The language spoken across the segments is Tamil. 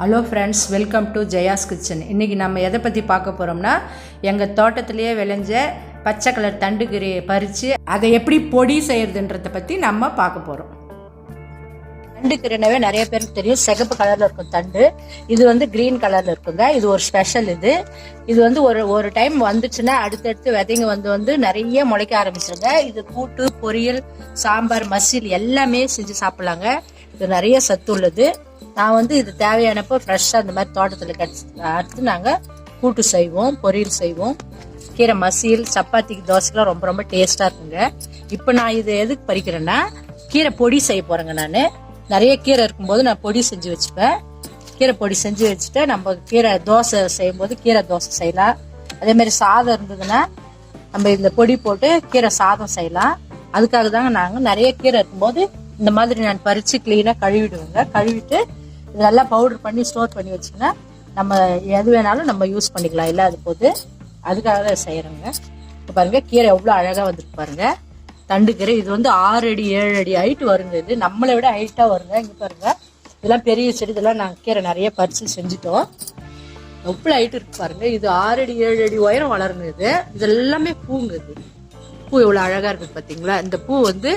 Hello friends, welcome to Jaya's kitchen. இன்றைக்கி நம்ம எதை பற்றி பார்க்க போகிறோம்னா, எங்கள் தோட்டத்திலேயே விளைஞ்ச பச்சை கலர் தண்டுக்கீரையை பறித்து அதை எப்படி பொடி செய்கிறதுன்றதை பற்றி நம்ம பார்க்க போகிறோம். தண்டுக்கீரைனாவே நிறைய பேருக்கு தெரியும், சிகப்பு கலரில் இருக்கும் தண்டு. இது வந்து க்ரீன் கலரில் இருக்குங்க. இது ஒரு ஸ்பெஷல். இது வந்து ஒரு டைம் வந்துச்சுன்னா அடுத்தடுத்து விதைங்க வந்து நிறைய முளைக்க ஆரம்பிச்சிருங்க. இது கூட்டு, பொரியல், சாம்பார், மசியல் எல்லாமே செஞ்சு சாப்பிட்லாங்க. இது நிறைய சத்து உள்ளது. நான் வந்து இது தேவையானப்போ ஃப்ரெஷ்ஷாக இந்த மாதிரி தோட்டத்தில் அறுத்து நாங்கள் கூட்டு செய்வோம், பொரியல் செய்வோம். கீரை மசியல், சப்பாத்திக்கு, தோசைக்கெலாம் ரொம்ப ரொம்ப டேஸ்ட்டாக இருக்குங்க. இப்போ நான் இது எதுக்கு பறிக்கிறேன்னா, கீரை பொடி செய்ய போகிறேங்க. நான் நிறைய கீரை இருக்கும்போது நான் பொடி செஞ்சு வச்சுப்பேன். கீரை பொடி செஞ்சு வச்சுட்டு நம்ம கீரை தோசை செய்யும்போது கீரை தோசை செய்யலாம். அதேமாதிரி சாதம் இருந்ததுன்னா நம்ம இந்த பொடி போட்டு கீரை சாதம் செய்யலாம். அதுக்காக தாங்க நாங்கள் நிறைய கீரை இருக்கும்போது இந்த மாதிரி நான் பறித்து க்ளீனாக கழுவிடுவேங்க. கழுவிட்டு இது நல்லா பவுடர் பண்ணி ஸ்டோர் பண்ணி வச்சுன்னா நம்ம எது வேணாலும் நம்ம யூஸ் பண்ணிக்கலாம். இல்லாத போது அதுக்காக செய்கிறோங்க. இப்போ பாருங்கள், கீரை எவ்வளோ அழகாக வந்துட்டு பாருங்கள். தண்டு கீரை இது வந்து 6 அடி 7 அடி ஹைட்டு வருங்க. இது நம்மளை விட ஹைட்டாக வருங்க. இங்கே பாருங்கள், இதெல்லாம் பெரிய செடி. இதெல்லாம் நாங்கள் கீரை நிறைய பறித்து செஞ்சுட்டோம். எவ்வளோ ஹைட்டு இருக்கு பாருங்கள். இது 6 அடி 7 அடி உயரம் வளருங்க. இது எல்லாமே பூங்க. இது பூ எவ்வளோ அழகாக இருக்குது பார்த்தீங்களா. இந்த பூ வந்து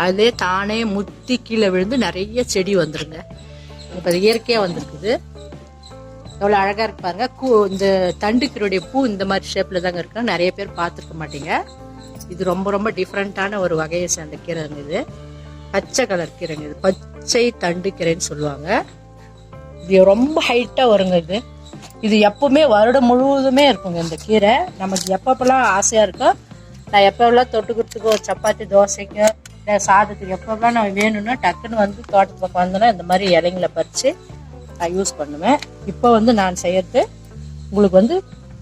அதே தானே முத்தி கீழே விழுந்து நிறைய செடி வந்துருங்க. இப்போ இயற்கையாக வந்துருக்குது. எவ்வளோ அழகாக இருக்கு பாருங்க. இந்த தண்டுக்கீரையுடைய பூ இந்த மாதிரி ஷேப்பில் தாங்க இருக்கு. நிறைய பேர் பார்த்துருக்க மாட்டீங்க. இது ரொம்ப ரொம்ப டிஃப்ரெண்ட்டான ஒரு வகையை சேர்ந்த கீரைங்க. இது பச்சை கலர் கீரைங்க. இது பச்சை தண்டுக்கீரைன்னு சொல்லுவாங்க. இது ரொம்ப ஹைட்டாக வருங்க. இது எப்பவுமே வருடம் முழுவதுமே இருக்குங்க. இந்த கீரை நமக்கு எப்பப்பெல்லாம் ஆசையாக இருக்கோ, நான் எப்போல்லாம் தொட்டுக்கிறதுக்கோ, சப்பாத்தி, தோசைக்கோ, இல்லை சாதத்துக்கு எப்போல்லாம் நான் வேணும்னா டக்குன்னு வந்து தோட்டத்து பக்கம் வந்தோன்னா இந்த மாதிரி இலைங்களை பறித்து நான் யூஸ் பண்ணுவேன். இப்போ வந்து நான் செய்கிறது உங்களுக்கு வந்து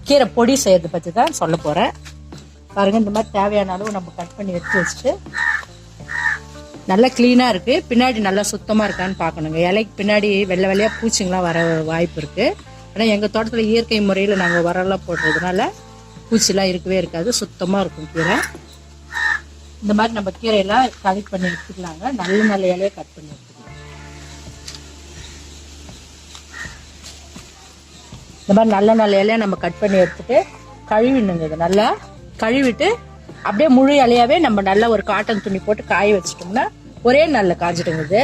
கீரை பொடி செய்யறது பற்றி தான் சொல்ல போகிறேன். பாருங்கள், இந்த மாதிரி தேவையான அளவு நம்ம கட் பண்ணி எடுத்து வச்சுட்டு நல்லா க்ளீனாக இருக்குது. பின்னாடி நல்லா சுத்தமாக இருக்கான்னு பார்க்கணுங்க. இலைக்கு பின்னாடி வெள்ளை வெள்ளையாக பூச்சிங்களாம் வர வாய்ப்பு இருக்குது. ஆனால் எங்கள் தோட்டத்தில் இயற்கை முறையில் நாங்கள் வரலாம் போடுறதுனால பூச்சிலாம் இருக்கவே இருக்காது. சுத்தமாக இருக்கும் கீரை. இந்த மாதிரி நம்ம கீரையெல்லாம் கலெக்ட் பண்ணி எடுத்துக்கலாங்க. நல்ல இலையை கட் பண்ணி எடுத்துக்கலாம். இந்த மாதிரி நல்ல இலையை நம்ம கட் பண்ணி எடுத்துட்டு கழுவிடணுங்க. இதை நல்லா கழுவிட்டு அப்படியே முழு இலையாவே நம்ம நல்லா ஒரு காட்டன் துணி போட்டு காய வச்சுட்டோம்னா ஒரே நாளில் காஞ்சிடுங்க. இது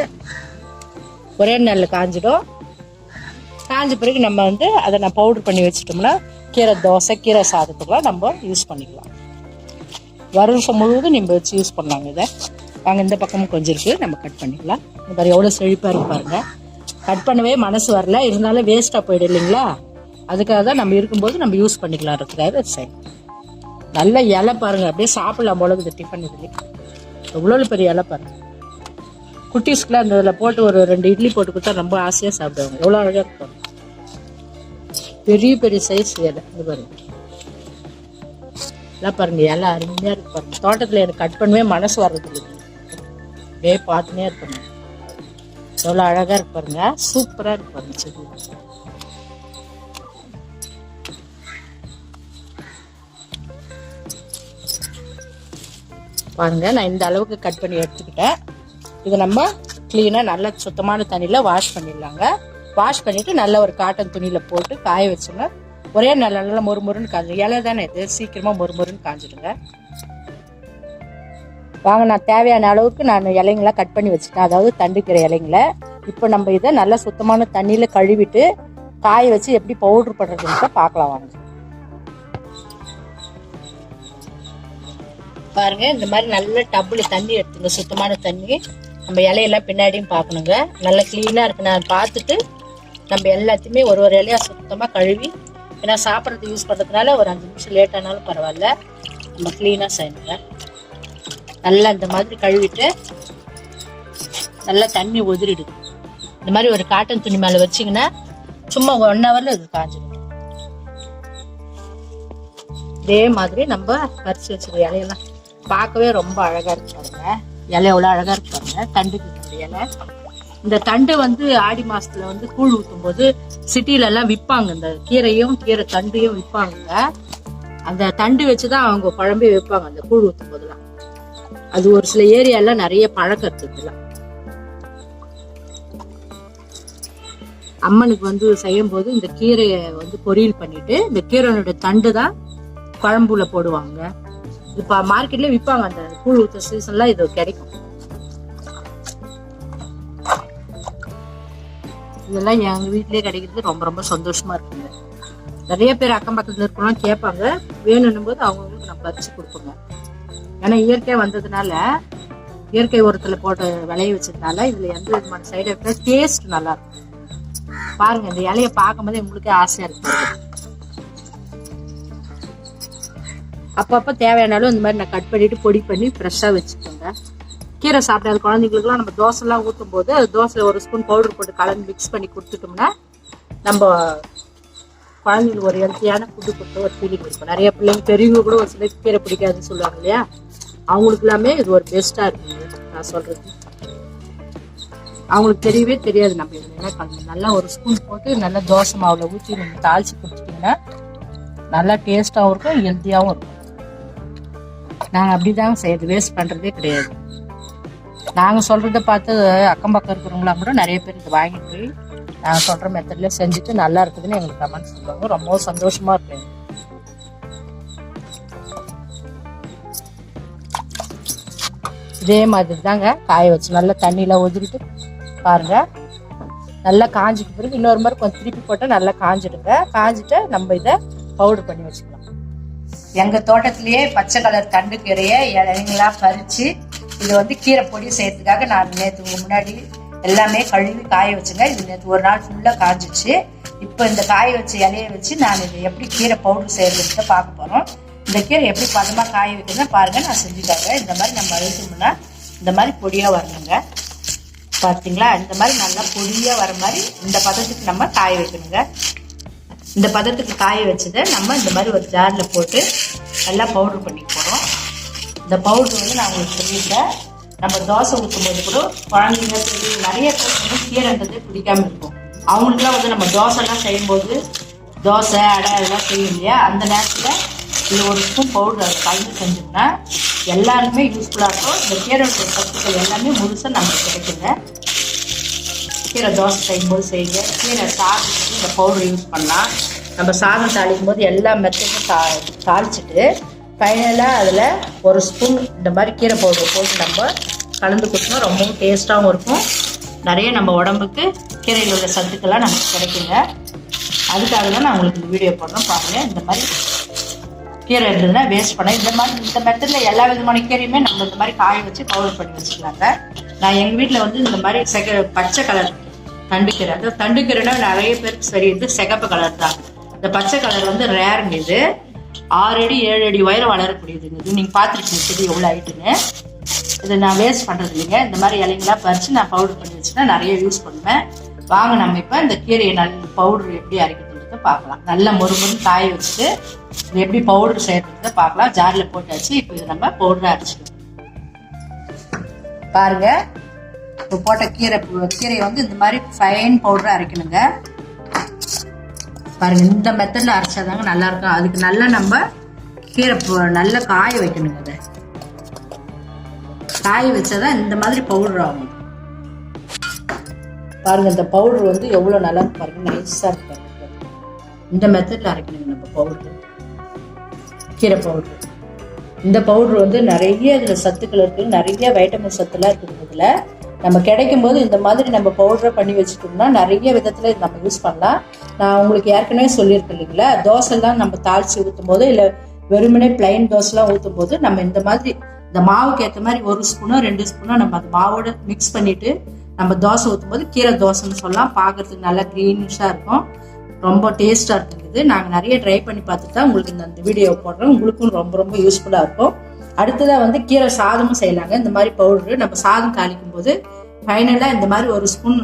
ஒரே நாளில் காஞ்சிடும். காஞ்ச பிறகு நம்ம வந்து அதை நான் பவுடர் பண்ணி வச்சுட்டோம்னா கீரை தோசை, கீரை சாதத்துக்குலாம் நம்ம யூஸ் பண்ணிக்கலாம். வருஷம் முழுவதும் நம்ம வச்சு யூஸ் பண்ணலாங்க. இதை வாங்க, இந்த பக்கமும் கொஞ்சம் இருக்குது, நம்ம கட் பண்ணிக்கலாம். இந்த மாதிரி எவ்வளோ செழிப்பாக இருக்கு பாருங்க. கட் பண்ணவே மனசு வரல, இருந்தாலும் வேஸ்ட்டாக போயிடும் இல்லைங்களா. அதுக்காக தான் நம்ம இருக்கும்போது நம்ம யூஸ் பண்ணிக்கலாம்ன்றதுக்காக சரி. நல்ல இலை பாருங்க, அப்படியே சாப்பிடலாம் போல இருக்குது. டிஃபன் இதுலேயே எவ்வளோ பெரிய இலை பாருங்க. குட்டீஸ்க்குலாம் அந்த இதில் போட்டு ஒரு 2 இட்லி போட்டு கொடுத்தா ரொம்ப ஆசையாக சாப்பிடுவாங்க. எவ்வளோ அழகாக இருக்கும். பெரிய பெரிய சைஸ் இலை இது பாருங்க. எல்லாம் பாருங்க, இலை அருமையாக இருக்கு பாருங்க. தோட்டத்தில் எனக்கு கட் பண்ணவே மனசு வர்றது இல்லை. அப்படியே பார்த்துனே இருக்கணும். எவ்வளோ அழகாக இருக்கு பாருங்க. சூப்பராக இருக்கு பாருங்க செடி. பாருங்க, நான் இந்த அளவுக்கு கட் பண்ணி எடுத்துக்கிட்டேன். இது நம்ம கிளீனாக நல்லா சுத்தமான தண்ணியில் வாஷ் பண்ணிடலாங்க. வாஷ் பண்ணிட்டு நல்ல ஒரு காட்டன் துணியில் போட்டு காய வச்சோம்னா ஒரே நல்லா மொறுமொறுன்னு காஞ்சிடும். இலை தானே இது, சீக்கிரமாக மொறுமொறுன்னு காஞ்சிடுங்க. வாங்க, நான் தேவையான அளவுக்கு நான் இலைங்களாம் கட் பண்ணி வச்சுட்டேன், அதாவது தண்டுக்கீரை இலைங்களை. இப்போ நம்ம இதை நல்லா சுத்தமான தண்ணியில் கழுவிட்டு காய வச்சு எப்படி பவுடர் பண்ணுறதுன்னு பார்க்கலாம் வாங்க. பாருங்க, இந்த மாதிரி நல்ல டப்பில் தண்ணி எடுத்துங்க, சுத்தமான தண்ணி. நம்ம இலையெல்லாம் பின்னாடியும் பார்க்கணுங்க. நல்லா க்ளீனாக இருக்கு. நான் பார்த்துட்டு நம்ம எல்லாத்தையுமே ஒரு இலையாக சுத்தமாக கழுவி, ஏன்னா சாப்பிட்றது யூஸ் பண்ணுறதுனால ஒரு 5 நிமிஷம் லேட் ஆனாலும் பரவாயில்ல, நம்ம க்ளீனாக செய்யணுங்க. நல்லா இந்த மாதிரி கழுவிட்டு நல்லா தண்ணி உதிரிடுது. இந்த மாதிரி ஒரு காட்டன் துணி மேலே வச்சிங்கன்னா சும்மா 1 ஹவரில் இது காஞ்சிடும். இதே மாதிரி நம்ம பறிச்சு வச்சுருக்க இலையெல்லாம் பார்க்கவே ரொம்ப அழகாக இருக்கு பாருங்க. இலை எவ்வளோ அழகாக இருக்கு பாருங்க. தண்டுக்கு இலை. இந்த தண்டு வந்து ஆடி மாசத்துல வந்து கூழ் ஊற்றும் போது சிட்டில எல்லாம் விற்பாங்க. இந்த கீரையும் கீரை தண்டையும் விற்பாங்க. அந்த தண்டு வச்சுதான் அவங்க குழம்பே வைப்பாங்க அந்த கூழ் ஊற்றும் போதெல்லாம். அது ஒரு சில ஏரியால நிறைய பழக்கம் இருக்குதுலாம். அம்மனுக்கு வந்து செய்யும் போது இந்த கீரையை வந்து பொரியல் பண்ணிட்டு இந்த கீரையோட தண்டு தான் குழம்புல போடுவாங்க. இப்ப மார்க்கெட்ல விற்பாங்க, அந்த கூழ் ஊத்த சீசன்ல இது கிடைக்கும். இதெல்லாம் எங்க வீட்லயே கிடைக்கிறது ரொம்ப ரொம்ப சந்தோஷமா இருக்குங்க. நிறைய பேர் அக்கம் பக்கத்துல இருக்கலாம் கேட்பாங்க, வேணும்னும் போது அவங்களுக்கு நான் பறிச்சு கொடுப்போங்க. ஏன்னா இயற்கையா வந்ததுனால, இயற்கை உரத்துல போட்டு விளைய வச்சதுனால இதுல எந்த விதமான சைடு எஃபெக்ட், டேஸ்ட் நல்லா இருக்கும். பாருங்க, இந்த இலைய பார்க்கும் போதே உங்களுக்கே ஆசையா இருக்கு. அப்பப்ப தேவையானாலும் இந்த மாதிரி நான் கட் பண்ணிட்டு பொடி பண்ணி ஃப்ரெஷ்ஷா வச்சுக்கோங்க. கீரை சாப்பிடாத குழந்தைங்களுக்குலாம் நம்ம தோசை எல்லாம் ஊற்றும் போது தோசையில ஒரு ஸ்பூன் பவுடர் போட்டு கலந்து மிக்ஸ் பண்ணி கொடுத்துட்டோம்னா நம்ம குழந்தைங்களுக்கு ஒரு ஹெல்த்தியான ஃபுட்டு கொடுத்து ஒரு ஃபீலிங் இருக்கும். நிறைய பிள்ளைங்க பெரியவங்க கூட ஒரு சில கீரை பிடிக்காதுன்னு சொல்லுவாங்க இல்லையா, அவங்களுக்கு எல்லாமே இது ஒரு பெஸ்டா இருக்குங்க. நான் சொல்றது அவங்களுக்கு தெரியவே தெரியாது. நம்ம இதில் என்ன பண்ணணும், நல்லா ஒரு ஸ்பூன் போட்டு நல்லா தோசை மாவுல ஊற்றி நீங்கள் தாளிச்சு கொடுத்துட்டீங்கன்னா நல்லா டேஸ்டாகவும் இருக்கும், ஹெல்த்தியாகவும் இருக்கும். நாங்கள் அப்படிதான் செய்யறது, வேஸ்ட் பண்ணுறதே கிடையாது. நாங்கள் சொல்கிறத பார்த்து அக்கம் பக்கம் இருக்கிறவங்களாம் கூட நிறைய பேர் இதை வாங்கிட்டு போய் நாங்கள் சொல்கிற மெத்தட்ல செஞ்சுட்டு நல்லா இருக்குதுன்னு எங்களுக்கு கமெண்ட் சொல்லுவாங்க. ரொம்ப சந்தோஷமா இருக்கு. இதே மாதிரி தாங்க காய வச்சு நல்லா தண்ணியில ஒதுக்கிட்டு பாருங்க, நல்லா காஞ்சிட்டு பிறகு இன்னொரு மாதிரி கொஞ்சம் திருப்பி போட்டு நல்லா காஞ்சிடுங்க. காஞ்சிட்டு நம்ம இதை பவுடர் பண்ணி வச்சுக்கலாம். எங்க தோட்டத்திலேயே பச்சை கலர் தண்டு கீரையை இலைங்களா பறிச்சு இது வந்து கீரை பொடி செய்யறதுக்காக நான் நேற்று முன்னாடி எல்லாமே கழுவி காய வச்சுங்க. இது நேற்று ஒரு நாள் ஃபுல்லா காஞ்சிச்சு. இப்போ இந்த காய வச்ச இலையை வச்சு நான் இதை எப்படி கீரை பவுடர் செய்யறதுன்னு பார்க்க போறோம். இந்த கீரை எப்படி பதமா காய வைக்கிறதுன்னு பாருங்க, நான் செஞ்சுட்டாங்க. இந்த மாதிரி நம்ம அழுத்தோம்னா இந்த மாதிரி பொடியா வரணுங்க. பார்த்தீங்களா, இந்த மாதிரி நல்லா பொடியா வர மாதிரி இந்த பதத்துக்கு நம்ம காய வைக்கணுங்க. இந்த பதத்துக்கு காய வச்சதை நம்ம இந்த மாதிரி ஒரு ஜார்ல போட்டு நல்லா பவுடர் பண்ணி போறோம். இந்த பவுடர் வந்து நான் உங்களுக்கு சொல்லியிருக்கேன். நம்ம தோசை ஊற்றும் போது கூட குழந்தைங்க நிறைய பேர் வந்து கீரைன்றதே பிடிக்காம இருக்கும். அவங்களுக்குலாம் வந்து நம்ம தோசைலாம் செய்யும்போது தோசை அடை அதெல்லாம் செய்யும் இல்லையா, அந்த நேரத்தில் இது ஒரு ஸ்பூன் பவுடர் அதை கலந்து செஞ்சோம்னா எல்லாருமே யூஸ்ஃபுல்லாக இருக்கும். இந்த கீரை சத்துக்கள் எல்லாமே முழுசாக நமக்கு கிடைக்குங்க. கீரை தோசை செய்யும்போது செய்யுங்க. கீரை சாதத்துக்கு இந்த பவுடர் யூஸ் பண்ணலாம். நம்ம சாதம் தாளிக்கும் போது எல்லா மெத்தையும் தாளிச்சுட்டு ஃபைனலாக அதில் ஒரு ஸ்பூன் இந்த மாதிரி கீரை பவுடர் போட்டு நம்ம கலந்து கொடுத்தோம்னா ரொம்பவும் டேஸ்ட்டாகவும் இருக்கும். நிறைய நம்ம உடம்புக்கு கீரையில் உள்ள சத்துக்கெல்லாம் நமக்கு கிடைக்குங்க. அதுக்காக தான் நான் உங்களுக்கு இந்த வீடியோ போடுறோம். பாருங்கள், இந்த மாதிரி கீரை இருந்ததுன்னா வேஸ்ட் பண்ண இந்த மெத்தடில் எல்லா விதமான கீரையுமே நம்ம இந்த மாதிரி காய வச்சு பவுடர் பண்ணி வச்சுக்கலாங்க. நான் எங்கள் வீட்டில் வந்து இந்த மாதிரி பச்சை கலர் தண்டுக்கீரை, அதாவது தண்டுக்கீரைனா நிறைய பேருக்கு சரி இது சிகப்பு கலர் தான். இந்த பச்சை கலர் வந்து ரேருங்க. இது 6 அடி 7 அடி உயரம் வளரக்கூடியதுங்க. இது நீங்கள் பார்த்துருக்கீங்க செடி எவ்வளோ ஆயிட்டுன்னு. இதை நான் வேஸ்ட் பண்ணுறது இல்லைங்க. இந்த மாதிரி இலைங்களா பறித்து நான் பவுடர் பண்ணி வச்சுன்னா நிறைய யூஸ் பண்ணுவேன். வாங்க நம்ம இப்போ இந்த கீரையை நல்ல பவுடர் எப்படி அரைக்கிறதுன்றதை பார்க்கலாம். நல்லா மொறுமொறு காய வச்சுட்டு இது எப்படி பவுடர் செய்யறதுன்றதை பார்க்கலாம். ஜாரில் போட்டாச்சு. இப்போ இதை நம்ம பவுடராக அரைச்சிக்கலாம். பாருங்க, இப்போ போட்ட கீரையை வந்து இந்த மாதிரி ஃபைன் பவுடராக அரைக்கணுங்க. பாருங்க, இந்த மெத்தட்ல அரைச்சாதாங்க நல்லா இருக்கும். அதுக்கு நல்லா நம்ம கீரை நல்லா காய வைக்கணுங்க. அதை காய வச்சாதான் இந்த மாதிரி பவுடர் ஆகும். பாருங்க, இந்த பவுடர் வந்து எவ்வளவு நல்லா இருக்கு பாருங்க, நைஸா இருக்கு. இந்த மெத்தட்ல அரைக்கணுங்க நம்ம பவுடர், கீரை பவுடர். இந்த பவுடர் வந்து நிறைய இதுல சத்துக்கள் இருக்கு, நிறைய வைட்டமின் சத்துலாம் இருக்குது. இதுல நம்ம கிடைக்கும் போது இந்த மாதிரி நம்ம பவுடரை பண்ணி வச்சுட்டோம்னா நிறைய விதத்துல நம்ம யூஸ் பண்ணலாம். நான் உங்களுக்கு ஏற்கனவே சொல்லியிருக்கேன் இல்லைங்களா, தோசைலாம் நம்ம தாளிச்சு ஊற்றும் போது இல்லை வெறுமனே பிளைன் தோசைலாம் ஊற்றும் போது நம்ம இந்த மாதிரி இந்த மாவுக்கு ஏற்ற மாதிரி 1 ஸ்பூனோ 2 ஸ்பூனோ நம்ம அந்த மாவோட மிக்ஸ் பண்ணிட்டு நம்ம தோசை ஊற்றும் போது கீரை தோசைன்னு சொல்லலாம். பார்க்கறதுக்கு நல்லா க்ரீனிஷாக இருக்கும், ரொம்ப டேஸ்டாக இருக்குது. நாங்கள் நிறைய ட்ரை பண்ணி பார்த்துட்டு தான் உங்களுக்கு இந்த வீடியோ போடுறோம். உங்களுக்கும் ரொம்ப ரொம்ப யூஸ்ஃபுல்லாக இருக்கும். அடுத்ததாக வந்து கீரை சாதமும் செய்யலாங்க. இந்த மாதிரி பவுடரு நம்ம சாதம் தாளிக்கும் போது ஃபைனலாக இந்த மாதிரி 1 ஸ்பூன்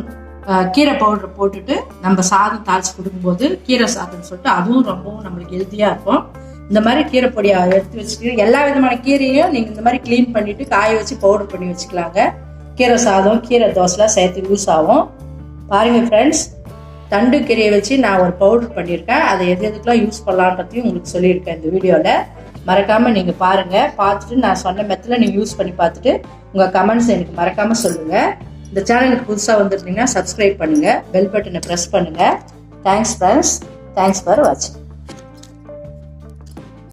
கீரை பவுடர் போட்டுட்டு நம்ம சாதம் தாளிச்சு கொடுக்கும்போது கீரை சாதம்னு சொல்லிட்டு அதுவும் ரொம்பவும் நம்மளுக்கு ஹெல்த்தியாக இருக்கும். இந்த மாதிரி கீரை பொடியை எடுத்து வச்சுட்டு எல்லா விதமான கீரையும் நீங்கள் இந்த மாதிரி க்ளீன் பண்ணிட்டு காய வச்சு பவுடர் பண்ணி வச்சுக்கலாங்க. கீரை சாதம் கீரை தோசைலாம் சேர்த்து யூஸ் ஆகும். பாருங்க ஃப்ரெண்ட்ஸ், தண்டு கீரையை வச்சு நான் ஒரு பவுடர் பண்ணியிருக்கேன். அதை எதுக்கெல்லாம் யூஸ் பண்ணலான்றதையும் உங்களுக்கு சொல்லியிருக்கேன் இந்த வீடியோவில். மறக்காமல் நீங்கள் பாருங்கள். பார்த்துட்டு நான் சொன்ன மெத்தடில் நீங்கள் யூஸ் பண்ணி பார்த்துட்டு உங்கள் கமெண்ட்ஸ் எனக்கு மறக்காமல் சொல்லுங்கள். இந்த சேனலுக்கு புதுசாக வந்திருந்தீங்கன்னா சப்ஸ்கிரைப் பண்ணுங்கள், பெல் பட்டனை ப்ரெஸ் பண்ணுங்கள். தேங்க்ஸ் ஃப்ரெண்ட்ஸ், தேங்க்ஸ் ஃபார் வாட்சிங்.